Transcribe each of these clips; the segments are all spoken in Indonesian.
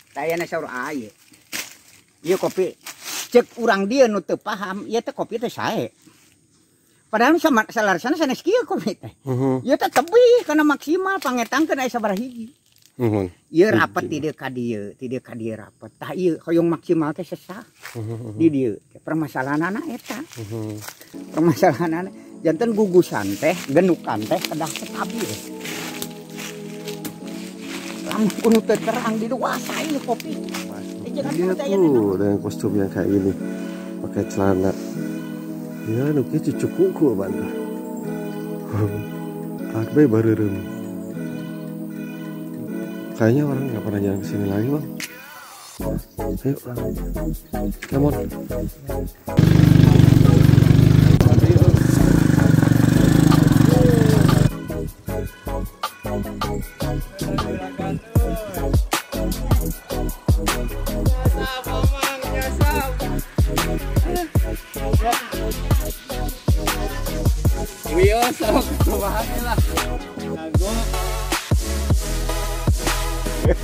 Tayana saur aya. Ieu kopi cek urang dia nu teu paham, ieu teh kopi teh sae. Padahal sama salarsana sanes kieu kopi teh. Ieu teh tebih kana maksimal pangetangkeun aya sabaraha hiji. Ieu rapet ti dieu ka dieu rapet. Tah ieu hoyong maksimal teh sesah. Di dieu permasalahanna eta. Permasalahanna janten gugusan teh, genukan teh kedah stabil. Lamun kudu teu terang dikuasai kopi. Dia tuh dengan kostum yang kayak gini, pakai celana. Ya, nuki cucu kuku bantah. Arbe baru rem. Kayaknya orang nggak pernah jalan kesini lagi bang. Ayo, come on.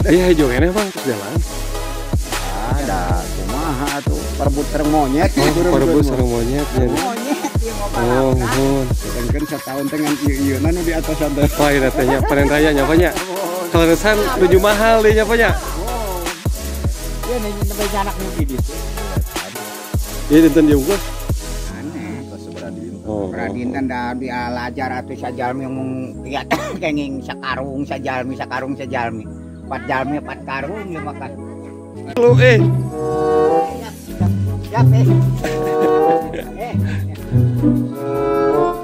Iya hijau enak bang, jalan. Ada kumaha tuh perebut sareng monyet. Perebut sareng monyet. Monyet ieu mah oh, mohon. Kan sataun teh ngan ieu-ieunan nu di atasan teh. Wah, ieu teh nya panen raya nya nya. Kaleresan nuju mahal deui nya nya. Ieu nih anak nu di ditu. Ieu dinten jeung Pradinten da dialajar atuh sajalmi mung ya kenging sakarung sajalmi 4 jalmi 4 karung ya makan. Lu Siap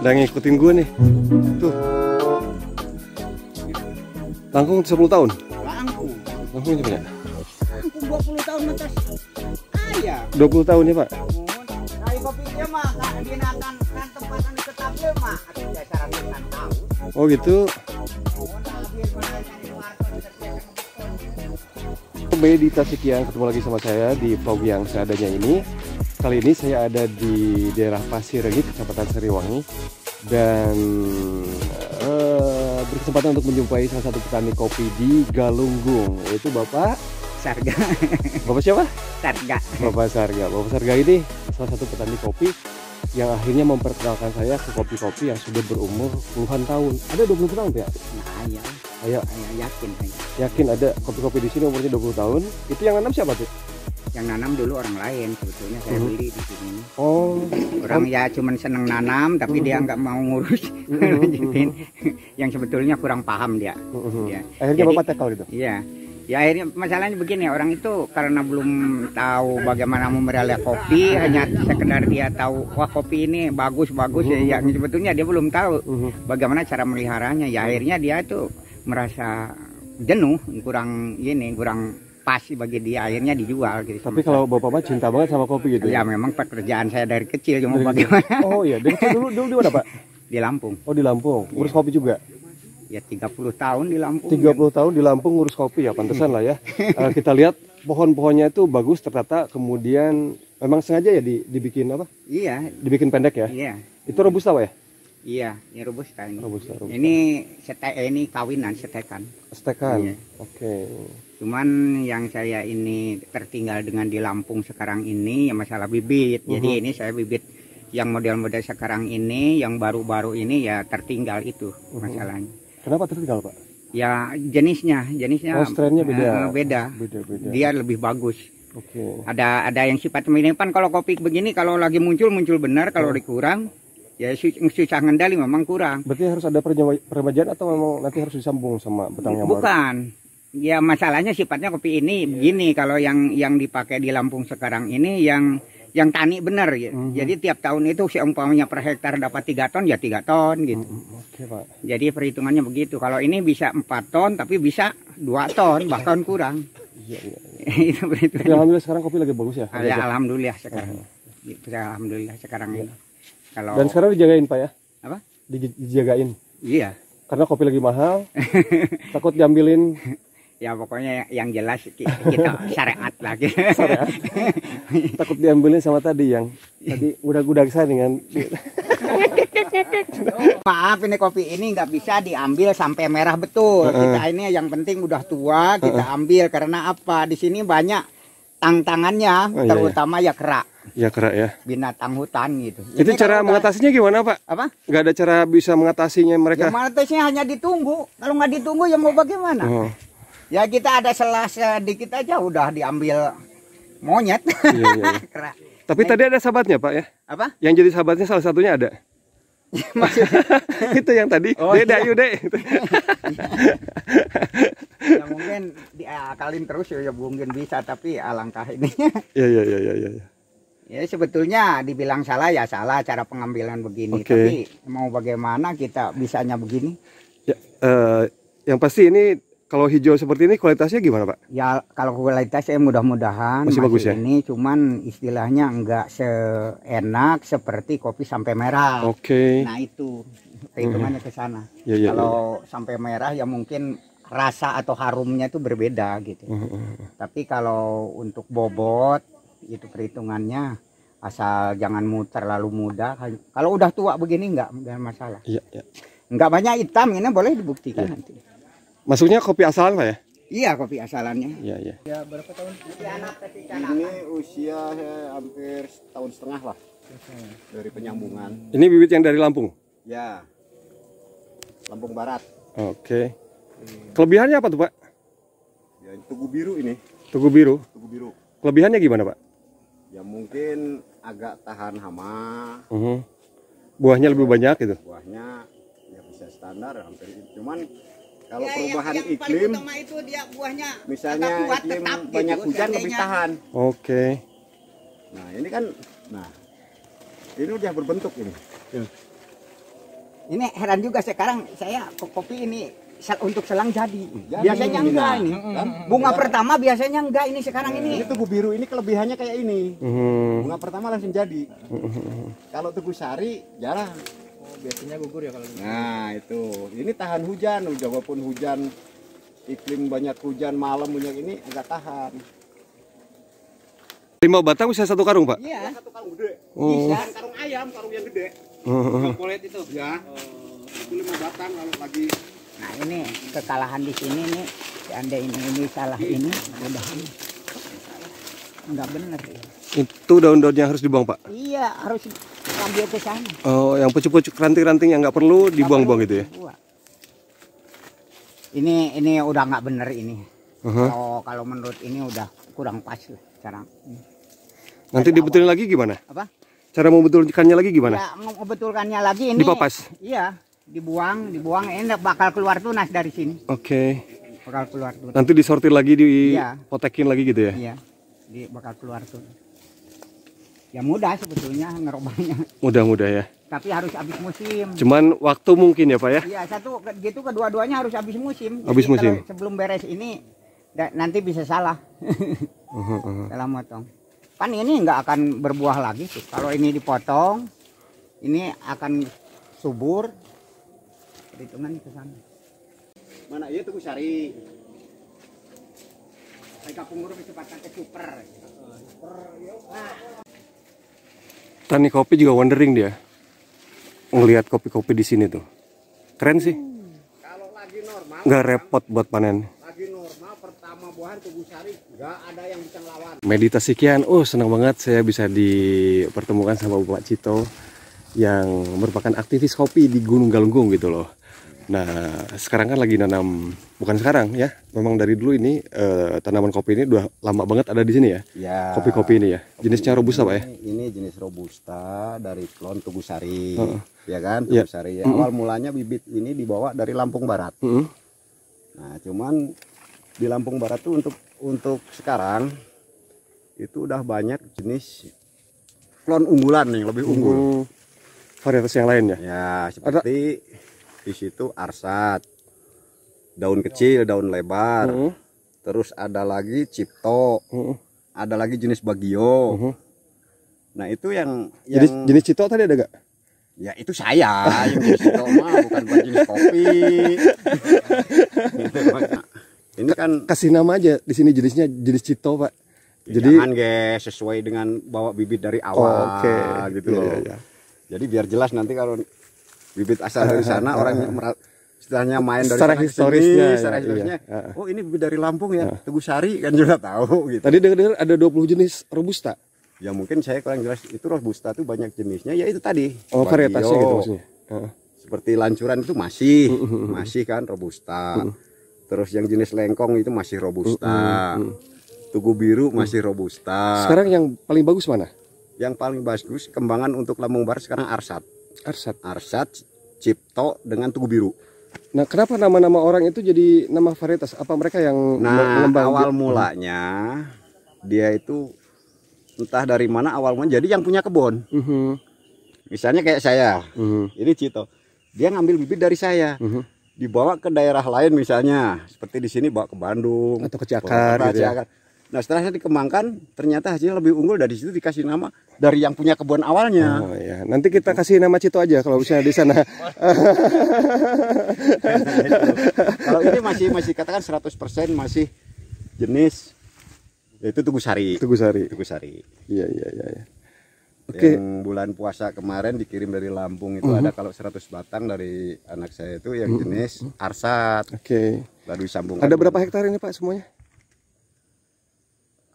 udah ngikutin gue nih. Tuh. Langkung 10 tahun. Langkung coba ya. Langkung 20 tahun atas. Aya. 20 tahun ya, Pak. Kai kopi dia mah dinakan kan tempat anu stabil mah atuh dasar kan tahu. Oh gitu. Meditasi Kiang, ketemu lagi sama saya di vlog yang seadanya ini. Kali ini saya ada di daerah Pasir Rengit, Kecamatan Sariwangi, dan berkesempatan untuk menjumpai salah satu petani kopi di Galunggung, yaitu Bapak Sarga. Bapak siapa? Sarga. Bapak Sarga. Bapak Sarga ini salah satu petani kopi yang akhirnya memperkenalkan saya ke kopi-kopi yang sudah berumur puluhan tahun. Ada 20 tahun ya? Nah, iya. Ayo. Yakin. Yakin ada kopi-kopi di sini umurnya 20 tahun. Itu yang nanam siapa tuh? Yang nanam dulu orang lain sebetulnya, saya beli di sini. Oh. Orang ya cuman seneng nanam tapi dia nggak mau ngurus. Yang sebetulnya kurang paham dia. Ya. Akhirnya Bapak tekal gitu? Iya. Ya akhirnya masalahnya begini, orang itu karena belum tahu bagaimana memelihara kopi, hanya sekedar dia tahu wah kopi ini bagus ya, yang sebetulnya dia belum tahu bagaimana cara meliharanya. Ya akhirnya dia itu merasa jenuh, kurang pas bagi dia, akhirnya dijual gitu. Tapi kalau Bapak cinta banget sama kopi gitu ya? Ya memang pekerjaan saya dari kecil, cuma bagaimana. Oh iya, dari kecil dulu di mana Pak? Di Lampung. Oh di Lampung, ngurus kopi juga? Ya 30 tahun di Lampung. 30 tahun di Lampung ngurus kopi ya, pantesan lah ya. Kita lihat pohon-pohonnya itu bagus ternyata, kemudian memang sengaja ya dibikin apa? Iya. Dibikin pendek ya? Iya. Itu robusta Pak ya? Iya, ini robusta ini. Robusta. Ini kawinan setekan. Setekan. Iya. Oke. Cuman yang saya ini tertinggal dengan di Lampung sekarang ini ya masalah bibit. Jadi ini saya bibit yang model-model sekarang ini, yang baru-baru ini ya tertinggal itu masalahnya. Kenapa tertinggal Pak? Ya jenisnya. Oh, strainnya beda. Beda. Dia lebih bagus. Oke. Ada yang sifat mirip-mirip. Kalau kopi begini kalau lagi muncul benar, kalau dikurang ya susah ngendali, memang kurang. Berarti harus ada peremajaan atau memang nanti harus disambung sama betang yang baru? Bukan. Ya masalahnya sifatnya kopi ini begini, kalau yang dipakai di Lampung sekarang ini yang tani benar ya. Jadi tiap tahun itu seumpamanya per hektar dapat 3 ton ya 3 ton gitu. Oke, Pak. Jadi perhitungannya begitu. Kalau ini bisa 4 ton tapi bisa 2 ton bahkan kurang. Iya. Itu perhitungannya. Tapi alhamdulillah sekarang kopi lagi bagus ya? Ya alhamdulillah sekarang. Alhamdulillah sekarang ini. Kalau dan sekarang dijagain Pak ya? Apa? Dijagain. Iya. Karena kopi lagi mahal. Takut diambilin. Ya pokoknya yang jelas kita syariat lagi. Syariat. Takut diambilin sama tadi yang tadi udah saya dengan Maaf, ini kopi ini nggak bisa diambil sampai merah betul. Kita ini yang penting udah tua kita ambil karena apa? Di sini banyak tantangannya, terutama ya kera. Ya kera ya. Binatang hutan gitu. Itu cara mengatasinya gimana Pak? Apa? Nggak ada cara bisa mengatasinya mereka? Ya mengatasinya hanya ditunggu. Kalau nggak ditunggu ya mau bagaimana? Ya kita ada selah sedikit aja udah diambil monyet. Iya. Kera. Tapi tadi ada sahabatnya Pak ya? Apa? Yang jadi sahabatnya salah satunya ada? Maksudnya? Itu yang tadi. Oh, Dek, iya. ayo dek. Ya mungkin diakalin terus ya mungkin bisa, tapi alangkah ini. Iya. Ya sebetulnya dibilang salah ya salah cara pengambilan begini. Oke. Tapi mau bagaimana kita bisanya begini? Ya, yang pasti ini kalau hijau seperti ini kualitasnya gimana Pak? Ya kalau kualitasnya mudah-mudahan masih bagus ya. Ini cuman istilahnya enggak seenak seperti kopi sampai merah. Oke. Nah itu perhitungannya ke sana. Ya. Kalau sampai merah ya mungkin rasa atau harumnya itu berbeda gitu. Tapi kalau untuk bobot itu perhitungannya asal jangan terlalu muda. Kalau udah tua begini enggak masalah. Iya. Enggak banyak hitam, ini boleh dibuktikan nanti. Masuknya kopi asalan Pak ya? Iya, kopi asalannya. Iya. Ya berapa tahun? Ini usia hampir setahun setengah lah dari penyambungan. Ini bibit yang dari Lampung? Ya, Lampung Barat. Oke. Kelebihannya apa tuh Pak? Ya, Tugu Biru ini. Tugu biru. Tugu Biru. Kelebihannya gimana Pak? Ya mungkin agak tahan hama. Buahnya lebih banyak gitu? Buahnya ya bisa standar hampir. Cuman kalau Ya, perubahan yang iklim, paling utama itu dia buahnya misalnya agak kuat, iklim tetap banyak gitu, hujan lebih seandainya. tahan. Oke. Nah ini kan, ini udah berbentuk ini. Ini heran juga sekarang saya kopi ini untuk selang jadi. Jadi Biasanya ini, enggak ini. Kan? Bunga pertama biasanya enggak, ini sekarang Ini ini. Tugu Biru ini kelebihannya kayak ini. Mhm. Bunga pertama langsung jadi. Kalau Tugu Sari jarang. Oh, biasanya gugur ya kalau gitu. Nah itu, ini tahan hujan, walaupun hujan iklim banyak hujan malam banyak ini agak tahan. 5 batang bisa 1 karung Pak? Iya. Satu karung gede, Oh. bisa karung ayam, karung yang gede. Kulit itu. Ya, itu 5 batang kalau lagi. Nah ini kekalahan di sini nih. Seandainya ini salah ini, udah enggak benar. Itu daun-daunnya harus dibuang Pak? Iya, harus ambil ke sana. Oh, yang pucuk-pucuk ranting-ranting yang nggak perlu dibuang-buang gitu ya? Dibuang. Ini udah nggak bener ini. Kalau menurut ini udah kurang pas lah sekarang. Nanti dibetulin lagi gimana? Apa? Cara membetulkannya lagi gimana? Ya, membetulkannya lagi ini. Dipapas? Iya, dibuang. Ini bakal keluar tunas dari sini. Oke. Bakal keluar tunas. Nanti disortir lagi, Iya. dipotekin lagi gitu ya? Iya, bakal keluar tunas. Ya mudah sebetulnya ngerobahnya, Mudah-mudah ya. tapi harus habis musim. Cuman waktu mungkin ya Pak ya? Iya, gitu kedua-duanya harus habis musim. Habis Jadi musim. kalau sebelum beres ini nanti bisa salah. Salah motong. Kan ini nggak akan berbuah lagi tuh. Kalau ini dipotong, ini akan subur. Perhitungan ke sana. Mana iya Tugu Sari. Saya kapung kecepatan ke super. Tani kopi juga wondering dia. Ngelihat kopi-kopi di sini tuh. Keren sih. Kalau lagi normal, Nggak repot buat panen. lagi normal pertama buahan Tugu Sari nggak ada yang bisa ngelawan. Meditasi sekian. Senang banget saya bisa dipertemukan sama Bapak Cito yang merupakan aktivis kopi di Gunung Galunggung gitu loh. Nah, sekarang kan lagi nanam, bukan sekarang ya, memang dari dulu ini tanaman kopi ini udah lama banget ada di sini ya. Ya. Kopi-kopi ini ya. Jenisnya robusta Pak ya? Ini jenis robusta dari klon Tugu Sari, ya kan? Iya. Tugu Sari. Awal mulanya bibit ini dibawa dari Lampung Barat. Nah, cuman di Lampung Barat tuh untuk sekarang itu udah banyak jenis klon unggulan yang lebih unggul. Varietas yang lainnya. Ya, seperti di situ arsat, daun kecil, daun lebar. Terus ada lagi cipto. Ada lagi jenis bagio. Nah, itu yang Jenis Cito tadi ada gak? ya itu saya yang jenis cipto mah bukan buat jenis kopi. Gitu, Pak. Ini kan Kasih nama aja di sini jenisnya jenis Cito Pak. jadi jangan guys, sesuai dengan bawa bibit dari awal Oke. gitu Iya, loh. iya. Jadi biar jelas nanti kalau bibit asal dari sana, orang istilahnya main dari Secara sana ke historisnya, sini, secara ya, historisnya. iya. Oh, ini bibit dari Lampung ya, Teguh Sari kan juga tahu gitu. Tadi dengar ada 20 jenis robusta. Ya mungkin saya kurang jelas, itu robusta tuh banyak jenisnya, ya itu tadi. Oh, varietasnya Bagio, gitu maksudnya. seperti lancuran itu masih kan robusta. Terus yang jenis lengkong itu masih robusta. Tugu biru masih robusta. Sekarang yang paling bagus mana? Yang paling bagus kembangan untuk Lampung Barat sekarang Arsat. Arsat. Cipto dengan Tugu biru. Nah, kenapa nama-nama orang itu jadi nama varietas? Apa mereka yang Nah, mengembang? awal mulanya dia itu entah dari mana awal mulanya jadi yang punya kebun. Misalnya kayak saya. Ini Cito. Dia ngambil bibit dari saya. Dibawa ke daerah lain misalnya, seperti di sini bawa ke Bandung atau ke Ciakar gitu ya. Nah, setelah saya dikembangkan, ternyata hasilnya lebih unggul, dari situ dikasih nama dari yang punya kebun awalnya. Oh ya, nanti kita kasih nama Cito aja kalau misalnya di sana. Kalau ini masih katakan 100% masih jenis yaitu Tugu Sari. Tugu Sari. Iya. Oke. Yang bulan puasa kemarin dikirim dari Lampung itu ada kalau 100 batang dari anak saya itu yang jenis Arsat. Oke. Lalu disambungkan. Ada berapa hektar ini Pak semuanya?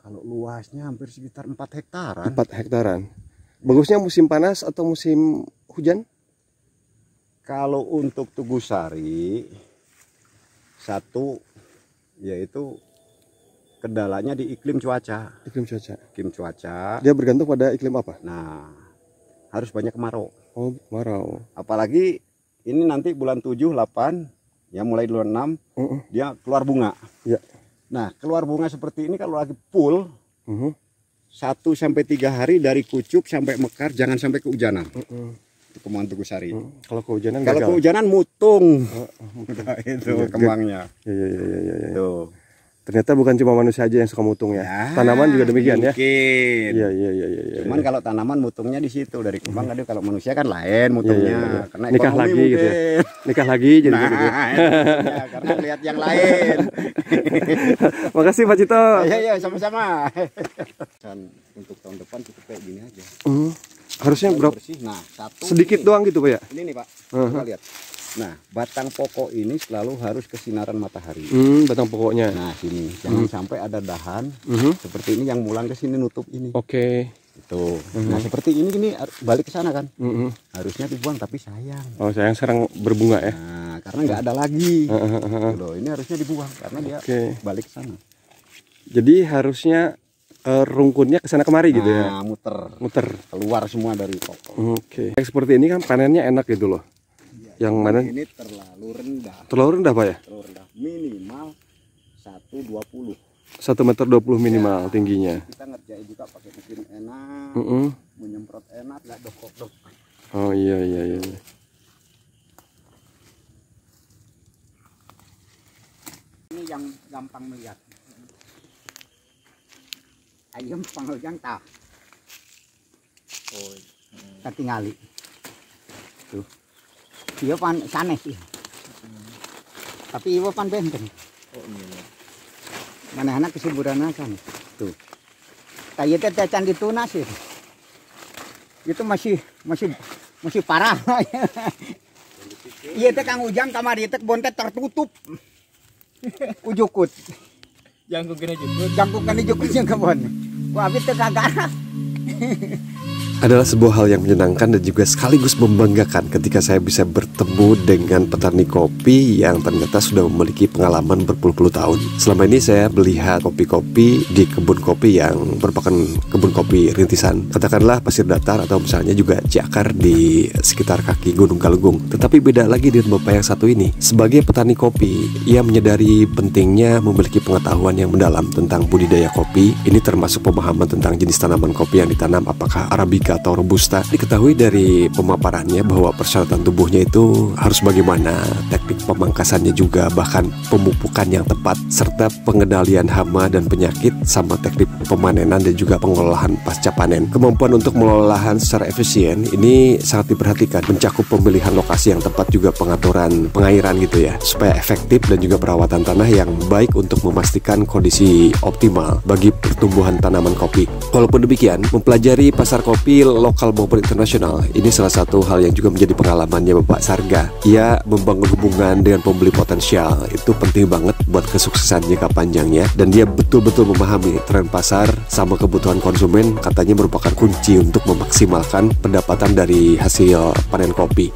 Kalau luasnya hampir sekitar 4 hektaran. 4 hektaran. Bagusnya musim panas atau musim hujan? Kalau untuk Tugu Sari, satu yaitu kendalanya di iklim cuaca. Iklim cuaca. Dia bergantung pada iklim apa? Nah, harus banyak kemarau. Oh, kemarau. Apalagi ini nanti bulan 7, 8, ya mulai bulan 6, dia keluar bunga. Ya. Nah, keluar bunga seperti ini kalau lagi full, 1-3 hari dari kucup sampai mekar, jangan sampai kehujanan. Itu kembangan Tugu Sari. Kalau kehujanan Kalau gagal. kehujanan mutung. Nah, itu kembangnya. Iya. Tuh. Ternyata bukan cuma manusia aja yang suka mutung ya. Tanaman juga demikian ya. Mungkin. Iya. Cuman kalau tanaman mutungnya di situ dari kembang ada, kalau manusia kan lain mutungnya. Karena nikah ekonomi lagi mungkin. gitu ya. Nikah lagi jadi gitu. Ya, karena lihat yang lain. Makasih Pak Cito. Iya, sama-sama. Dan untuk tahun depan cukup kayak gini aja. Harusnya berapa? Bersih. Nah, satu Sedikit ini. doang gitu Pak ya? Ini nih Pak. Coba lihat. Nah, batang pokok ini selalu harus kesinaran matahari. Batang pokoknya. Nah, sini jangan sampai ada dahan seperti ini yang mulang ke sini nutup ini. Oke. Itu. Nah, seperti ini balik ke sana kan. Harusnya dibuang tapi sayang. Oh, sayang sekarang berbunga ya. Nah, karena nggak ada lagi. Loh, ini harusnya dibuang karena dia balik ke sana. Jadi harusnya rungkunnya ke sana kemari gitu ya. Nah, muter keluar semua dari pokok. Oke. Seperti ini kan panennya enak gitu loh. Yang mana? Ini terlalu rendah. Terlalu rendah Pak ya? Terlalu rendah. Minimal 1,20. 1,20 meter minimal tingginya. Kita ngerjain juga pakai mesin enak, menyemprot enak, nggak dok. Oh iya. Ini yang gampang melihat. Ayam pangjang tah. Oh, katingali. Tuh. Iya pan sanes sih. Tapi iwo pan benteng. Oh iya. Mana anak kesuburan kan. Tuh. Kayak teh candi tunas sih. Itu masih parah. Iya teh Kang Ujang kamari teh kebon teh tertutup. Ujukut. Jangkung kena jukut. Jangkung kena jukut yang kebon. Wah, abis teh kagak. Adalah sebuah hal yang menyenangkan dan juga sekaligus membanggakan ketika saya bisa bertemu dengan petani kopi yang ternyata sudah memiliki pengalaman berpuluh-puluh tahun. Selama ini saya melihat kopi-kopi di kebun kopi yang merupakan kebun kopi rintisan, katakanlah Pasir Datar atau misalnya juga Ciakar di sekitar kaki Gunung Galunggung. Tetapi beda lagi dengan Bapak yang satu ini. Sebagai petani kopi, ia menyadari pentingnya memiliki pengetahuan yang mendalam tentang budidaya kopi. Ini termasuk pemahaman tentang jenis tanaman kopi yang ditanam, apakah Arabica atau Robusta. Diketahui dari pemaparannya bahwa persyaratan tubuhnya itu harus bagaimana, teknik pemangkasannya juga, bahkan pemupukan yang tepat, serta pengendalian hama dan penyakit, sama teknik pemanenan dan juga pengolahan pasca panen. Kemampuan untuk mengelola lahan secara efisien ini sangat diperhatikan, mencakup pemilihan lokasi yang tepat, juga pengaturan pengairan gitu ya, supaya efektif, dan juga perawatan tanah yang baik untuk memastikan kondisi optimal bagi pertumbuhan tanaman kopi. Walaupun demikian, mempelajari pasar kopi kopi lokal maupun internasional, ini salah satu hal yang juga menjadi pengalamannya Bapak Sarga. Ia membangun hubungan dengan pembeli potensial, itu penting banget buat kesuksesan jangka panjangnya. Dan dia betul-betul memahami tren pasar sama kebutuhan konsumen, katanya merupakan kunci untuk memaksimalkan pendapatan dari hasil panen kopi.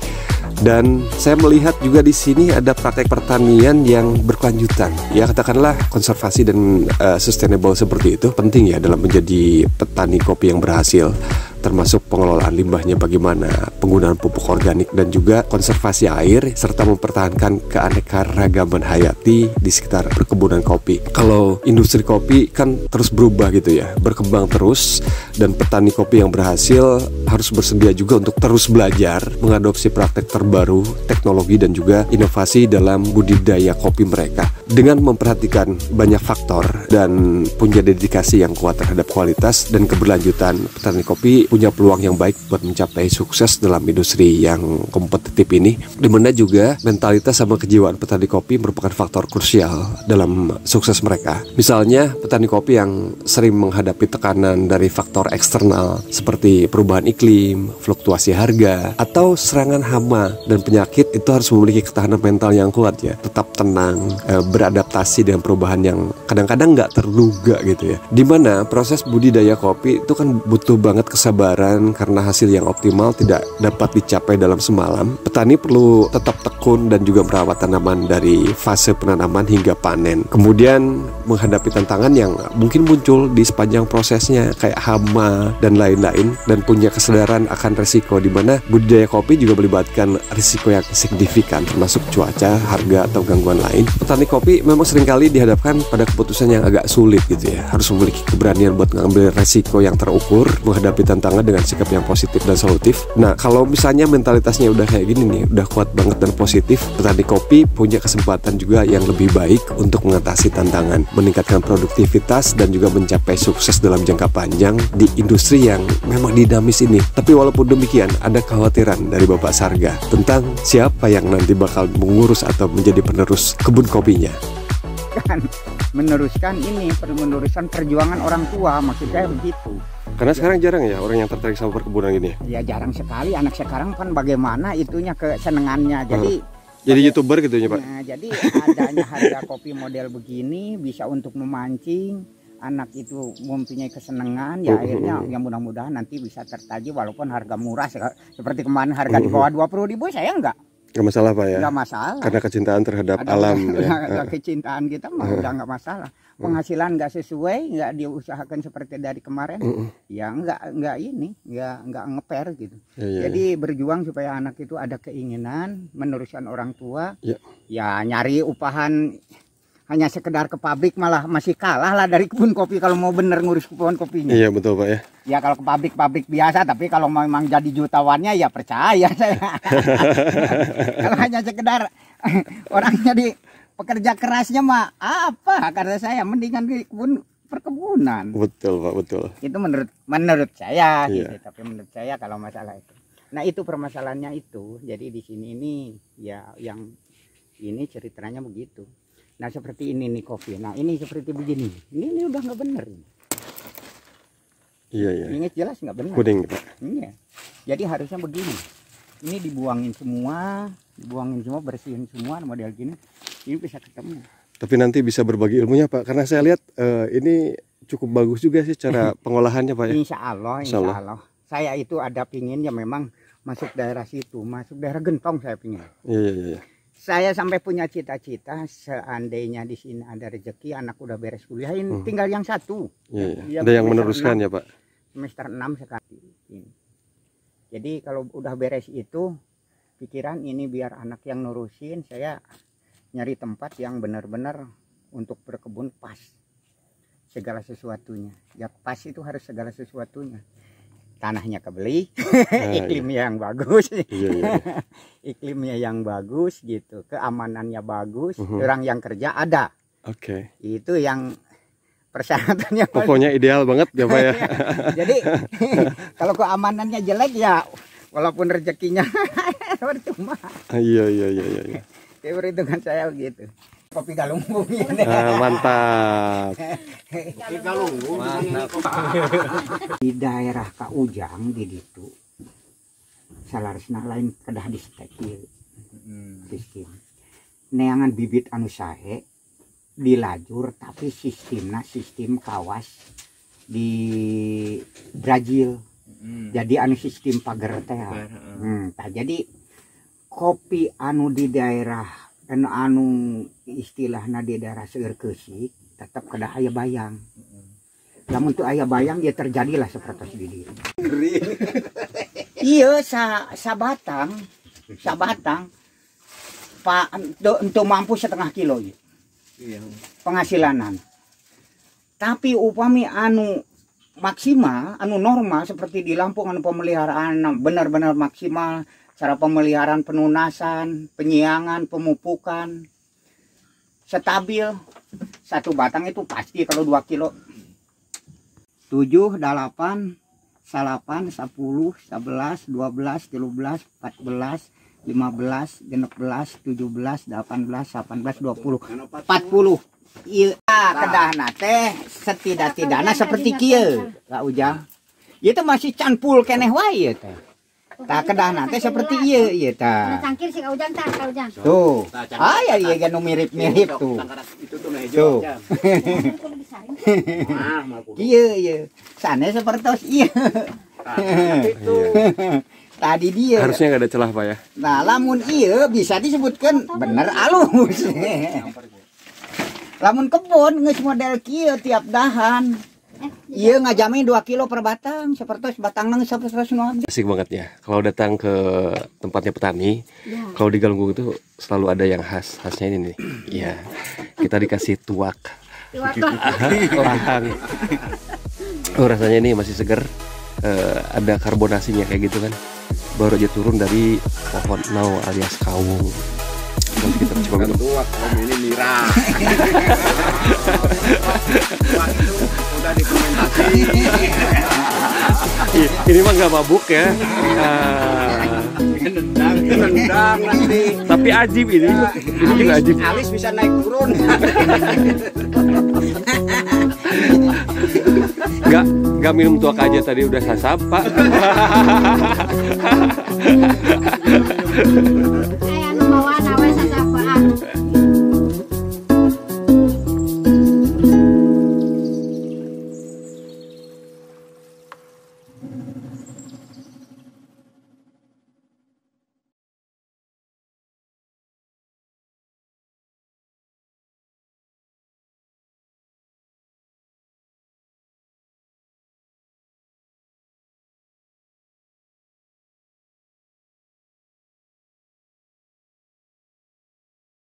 Dan saya melihat juga di sini ada praktek pertanian yang berkelanjutan. Ya katakanlah konservasi dan sustainable seperti itu penting ya dalam menjadi petani kopi yang berhasil. Termasuk pengelolaan limbahnya bagaimana, penggunaan pupuk organik dan juga konservasi air serta mempertahankan keanekaragaman hayati di sekitar perkebunan kopi. Kalau industri kopi kan terus berubah gitu ya, berkembang terus, dan petani kopi yang berhasil harus bersedia juga untuk terus belajar, mengadopsi praktek terbaru, teknologi dan juga inovasi dalam budidaya kopi mereka. Dengan memperhatikan banyak faktor dan punya dedikasi yang kuat terhadap kualitas dan keberlanjutan, petani kopi punya peluang yang baik buat mencapai sukses dalam industri yang kompetitif ini, dimana juga mentalitas sama kejiwaan petani kopi merupakan faktor krusial dalam sukses mereka. Misalnya petani kopi yang sering menghadapi tekanan dari faktor eksternal seperti perubahan iklim, fluktuasi harga, atau serangan hama dan penyakit, itu harus memiliki ketahanan mental yang kuat ya, tetap tenang, beradaptasi dengan perubahan yang kadang-kadang nggak terduga gitu ya. Dimana proses budidaya kopi itu kan butuh banget kesabaran karena hasil yang optimal tidak dapat dicapai dalam semalam. Petani perlu tetap tekun dan juga merawat tanaman dari fase penanaman hingga panen. Kemudian menghadapi tantangan yang mungkin muncul di sepanjang prosesnya kayak hama dan lain-lain, dan punya kesadaran akan resiko, di mana budidaya kopi juga melibatkan risiko yang signifikan termasuk cuaca, harga atau gangguan lain. Petani kopi memang seringkali dihadapkan pada keputusan yang agak sulit gitu ya. Harus memiliki keberanian buat mengambil resiko yang terukur, menghadapi tantangan dengan sikap yang positif dan solutif. Nah, kalau misalnya mentalitasnya udah kayak gini nih, udah kuat banget dan positif, petani kopi punya kesempatan juga yang lebih baik untuk mengatasi tantangan, meningkatkan produktivitas dan juga mencapai sukses dalam jangka panjang di industri yang memang dinamis ini. Tapi walaupun demikian, ada kekhawatiran dari Bapak Sarga tentang siapa yang nanti bakal mengurus atau menjadi penerus kebun kopinya. Kan meneruskan perjuangan orang tua, maksud saya begitu. Karena sekarang jarang ya orang yang tertarik sama perkebunan gini. Ya jarang sekali, anak sekarang kan bagaimana itunya kesenangannya. Jadi YouTuber gitu ya Pak. Nah, jadi adanya harga kopi model begini bisa untuk memancing anak itu mempunyai kesenangan, ya akhirnya yang mudah-mudahan nanti bisa tertaji walaupun harga murah seperti kemarin harga di bawah 20.000 saya enggak masalah Pak ya. Enggak masalah. Karena kecintaan terhadap alam ya. Kecintaan kita mah udah enggak masalah. Penghasilan nggak sesuai, nggak diusahakan seperti dari kemarin, ya nggak ngeper gitu. Jadi berjuang supaya anak itu ada keinginan meneruskan orang tua, ya nyari upahan hanya sekedar ke pabrik malah masih kalah lah dari kebun kopi kalau mau bener ngurus kebun kopinya. Iya betul Pak ya. Ya kalau ke pabrik biasa, tapi kalau memang jadi jutawan ya percaya saya. Kalau hanya sekedar orang jadi pekerja kerasnya mah apa kata saya, mendingan di perkebunan. Betul Pak, betul. Itu menurut saya gitu. Tapi menurut saya kalau masalah itu. Nah, itu permasalahannya itu. Jadi di sini ini ya yang ini ceritanya begitu. Nah, seperti ini nih kopi. Nah, ini seperti begini. Ini udah nggak bener. Iya. Ini jelas nggak benar. Kuning Pak. Iya. Jadi harusnya begini. Ini dibuangin semua, bersihin semua model gini. Ini bisa ketemu. Tapi nanti bisa berbagi ilmunya Pak, karena saya lihat ini cukup bagus juga sih cara pengolahannya Pak ya. Insya Allah. Saya itu ada pinginnya memang masuk daerah situ, masuk daerah Gentong saya pingin. Iya. Saya sampai punya cita-cita seandainya di sini ada rezeki, anak udah beres kuliah, ini tinggal yang satu. Iya. Ada yang meneruskan 6, ya Pak. Semester 6 sekali. Jadi kalau udah beres itu, pikiran ini biar anak yang nurusin, saya nyari tempat yang benar-benar untuk berkebun pas segala sesuatunya. Ya pas itu harus segala sesuatunya. Tanahnya kebeli, iklimnya yang bagus, iklimnya yang bagus gitu, keamanannya bagus, orang yang kerja ada. Oke. Itu yang persyaratannya. Pokoknya ideal banget ya Pak ya. Jadi kalau keamanannya jelek ya, walaupun rezekinya percuma. Iya. Ya perhitungan saya begitu. Kopi Galunggung. Mantap. Di daerah Kaujang di ditu salaresna lain kedah di stekil sistem neangan bibit anu sahe di lajur tapi sistemna sistem kawas di Brazil. Jadi anu sistem pagar teh. Jadi kopi anu di daerah anu istilahna di daerah Seueur Keusik tetap kedah aya bayang. Lamun teu aya bayang ya terjadilah seperti di dieu. Iya sabatang Pak untuk mampu 1/2 kilo ya. Penghasilanan. Tapi upami anu maksimal, anu normal seperti di Lampung anu pemeliharaan benar-benar maksimal, cara pemeliharaan penunasan, penyiangan, pemupukan stabil. Satu batang itu pasti kalau 2 kilo. 7, 8, 8, 10, 11, 12, 13, 14, 15, 16, 17, 18, 18, 20, 40. Iya, kedahna teh setidak-tidakna seperti kieu, Kak Ujang. Ieu teh masih canpul keneh wae teh. Tah kedahna teh seperti ieu tah. Cangkir si Kak Ujang tah, Kak Ujang. Tuh. Aya ieu kan mirip-mirip tuh. Tuh. Kieu. Sanes sepertos ieu. Tadi dia. Harusnya nggak ada celah Pak ya. Nah, lamun ieu bisa disebutkan bener alus. Lamun kebun geus model kieu tiap dahan. Ieu ngajamin 2 kilo per batang, seperti batangna geus 100 Asik banget ya. Kalau datang ke tempatnya petani, kalau di Galunggung itu selalu ada yang khasnya ini nih. Iya. Kita dikasih tuak. Lahang. Oh, rasanya ini masih seger. Ada karbonasinya kayak gitu kan. Baru aja turun dari pohon nau alias kawung. Nanti kita coba minum. Tuak, ini nira. Tuak itu udah difermentasi. Ini mah nggak mabuk ya. Nendang nanti. Tapi ajib ini. Ini juga ajib. Alis bisa naik turun. Nggak minum tuak aja tadi udah sasap Pak.